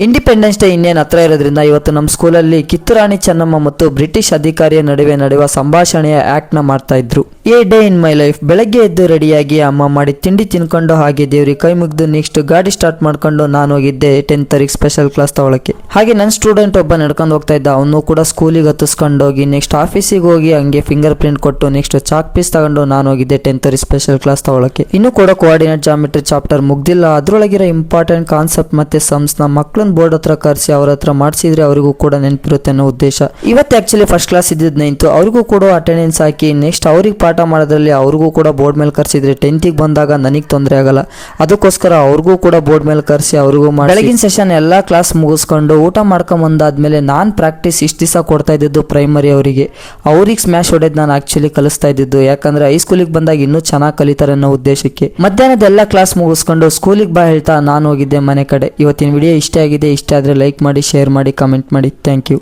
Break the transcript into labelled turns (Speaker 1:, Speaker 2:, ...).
Speaker 1: Independence day ಇನ್ನೇನು ಹತ್ರ ಇರೋದ್ರಿಂದ ಇವತ್ತು ನಮ್ಮ ಸ್ಕೂಲಲ್ಲಿ ಕಿತ್ತೂರಾಣಿ ಚೆನ್ನಮ್ಮ ಮತ್ತು ಬ್ರಿಟಿಷ್ ಅಧಿಕಾರಿಯ ನಡುವೆ ನಡೆಯುವ ಸಂಭಾಷಣೆಯ ಆಕ್ಟ್ನ ಮಾಡ್ತಾ ಇದ್ರು. A day in my life. ಬೆಳಗ್ಗೆ ಎದ್ದು ರೆಡಿಯಾಗಿ ಅಮ್ಮ ಮಾಡಿ ತಿಂಡಿ ತಿನ್ಕೊಂಡು ಹಾಗೆ ದೇವ್ರಿಗೆ ಕೈ ಮುಗಿದು ನೆಕ್ಸ್ಟ್ ಗಾಡಿ ಸ್ಟಾರ್ಟ್ ಮಾಡ್ಕೊಂಡು ನಾನು ಹೋಗಿದ್ದೆ 10th ತಾರೀಕು ಸ್ಪೆಷಲ್ ಕ್ಲಾಸ್ ತಗೊಳಕ್ಕೆ. ಹಾಗೆ ನನ್ನ ಸ್ಟೂಡೆಂಟ್ ಒಬ್ಬ ನಡ್ಕೊಂಡು ಹೋಗ್ತಾ ಇದ್ದ. ಅವನು ಕೂಡ ಸ್ಕೂಲಿಗೆ ಹತ್ತಿಸ್ಕೊಂಡು ಹೋಗಿ ನೆಕ್ಸ್ಟ್ ಆಫೀಸಿಗೆ ಹೋಗಿ ಹಂಗೆ ಫಿಂಗರ್ ಪ್ರಿಂಟ್ ಕೊಟ್ಟು ನೆಕ್ಸ್ಟ್ ಚಾಕ್ ಪೀಸ್ ತಗೊಂಡು ನಾನು ಹೋಗಿದ್ದೆ 10th ತಾರೀಕು ಸ್ಪೆಷಲ್ ಕ್ಲಾಸ್ ತಗೊಳಕ್ಕೆ. ಇನ್ನು ಕೂಡ ಕೋಆರ್ಡಿನೇಟ್ ಜಾಮೆಟ್ರಿ ಚಾಪ್ಟರ್ ಮುಗ್ದಿಲ್ಲ. ಅದ್ರೊಳಗಿರೋ ಇಂಪಾರ್ಟೆಂಟ್ ಕಾನ್ಸೆಪ್ಟ್ ಮತ್ತೆ ಸಮ್ಸ್ ನಮ್ಮ ಮಕ್ಕಳನ್ನ ಬೋರ್ಡ್ ಹತ್ರ ಕರೆಸಿ ಅವ್ರ ಹತ್ರ ಮಾಡಿಸಿದ್ರೆ ಅವರಿಗೂ ಕೂಡ ನೆನಪಿರುತ್ತೆ ಅನ್ನೋ ಉದ್ದೇಶ. ಇವತ್ತು ಆಕ್ಚುಲಿ ಫಸ್ಟ್ ಕ್ಲಾಸ್ ಇದ್ದಿದ್ದು 9th, ಅವ್ರಿಗೂ ಕೂಡ ಅಟೆಂಡೆನ್ಸ್ ಹಾಕಿ ನೆಕ್ಸ್ಟ್ ಅವ್ರಿಗೆ ಪಾಠ ಮಾಡೋದ್ರಲ್ಲಿ ಅವ್ರಿಗೂ ಕೂಡ ಬೋರ್ಡ್ ಮೇಲೆ ಕರ್ಸಿದ್ರೆ 10th ಬಂದಾಗ ನನಗೆ ತೊಂದರೆ ಆಗಲ್ಲ. ಅದಕ್ಕೋಸ್ಕರ ಅವ್ರಿಗೂ ಕೂಡ ಬೋರ್ಡ್ ಮೇಲೆ ಕರೆಸಿ ಅವ್ರಿಗೂ ಮಾಡಿ ಬೆಳಗಿನ ಸೆಷನ್ ಎಲ್ಲಾ ಕ್ಲಾಸ್ ಮುಗಿಸ್ಕೊಂಡು ಊಟ ಮಾಡ್ಕೊಂಡ್ ಬಂದಾದ್ಮೇಲೆ ನಾನ್ ಪ್ರಾಕ್ಟೀಸ್ ಇಷ್ಟು ದಿವಸ ಕೊಡ್ತಾ ಇದ್ದಿದ್ದು ಪ್ರೈಮರಿ ಅವರಿಗೆ ಸ್ಮ್ಯಾಶ್ ಹೊಡೆದ್ ನಾನು ಆಕ್ಚುಲಿ ಕಲಿಸ್ತಾ ಇದ್ದಿದ್ದು. ಯಾಕಂದ್ರೆ ಹೈಸ್ಕೂಲಿಗೆ ಬಂದಾಗ ಇನ್ನೂ ಚೆನ್ನಾಗಿ ಕಲಿತಾರೆ ಅನ್ನೋ ಉದ್ದೇಶಕ್ಕೆ. ಮಧ್ಯಾಹ್ನದ ಎಲ್ಲ ಕ್ಲಾಸ್ ಮುಗಿಸ್ಕೊಂಡು ಸ್ಕೂಲಿಗೆ ಬಾ ಹೇಳ್ತಾ ನಾನು ಹೋಗಿದ್ದೆ ಮನೆ ಕಡೆ. ಇವತ್ತಿನ ವಿಡಿಯೋ ಇಷ್ಟ ಆಗಿದೆ. ಇಷ್ಟ ಆದ್ರೆ ಲೈಕ್ ಮಾಡಿ, ಶೇರ್ ಮಾಡಿ, ಕಮೆಂಟ್ ಮಾಡಿ. Thank you.